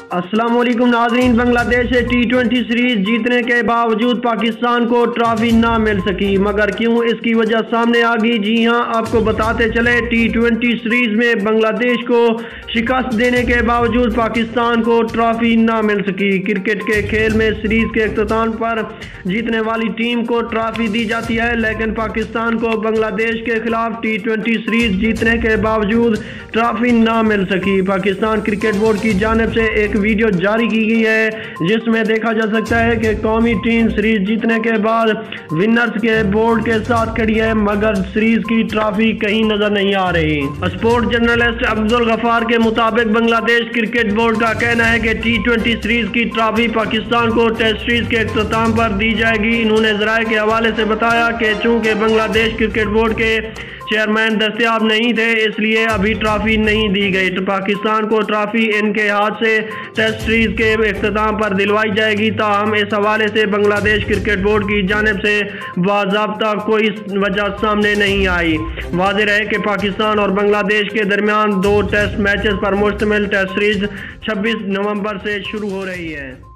अस्सलाम वालेकुम नाज़रीन। बांग्लादेश से T20 सीरीज जीतने के बावजूद पाकिस्तान को ट्रॉफी ना मिल सकी, मगर क्यों, इसकी वजह सामने आ गई। जी हां, आपको बताते चले, T20 सीरीज में बांग्लादेश को शिकस्त देने के बावजूद पाकिस्तान को ट्रॉफी ना मिल सकी। क्रिकेट के खेल में सीरीज के अख्ताम पर जीतने वाली टीम को ट्रॉफी दी जाती है, लेकिन पाकिस्तान को बांग्लादेश के खिलाफ T20 सीरीज जीतने के बावजूद ट्रॉफी ना मिल सकी। पाकिस्तान क्रिकेट बोर्ड की जानिब से एक वीडियो जारी की गई है, जिसमें देखा जा सकता है कि कौमी टीम सीरीज जीतने के बाद विनर्स के बोर्ड के साथ खड़ी है, मगर सीरीज की ट्रॉफी कहीं नजर नहीं आ रही। स्पोर्ट जर्नलिस्ट अब्दुल गफार के मुताबिक बांग्लादेश क्रिकेट बोर्ड का कहना है कि T20 सीरीज की ट्रॉफी पाकिस्तान को टेस्ट सीरीज के अख्ताम पर दी जाएगी। इन्होंने ज़राए के हवाले से बताया कि चूंकि बांग्लादेश क्रिकेट बोर्ड के चेयरमैन दस्तयाब नहीं थे, इसलिए अभी ट्रॉफी नहीं दी गई। तो पाकिस्तान को ट्रॉफी इनके हाथ से टेस्ट सीरीज के अख्ताम पर दिलवाई जाएगी। ताहम इस हवाले से बांग्लादेश क्रिकेट बोर्ड की जानिब से बाज़ाब्ता कोई वजह सामने नहीं आई। वाज़ेह रहे कि पाकिस्तान और बांग्लादेश के दरमियान 2 टेस्ट मैचेस पर मुश्तमिल टेस्ट सीरीज 26 नवंबर से शुरू हो रही है।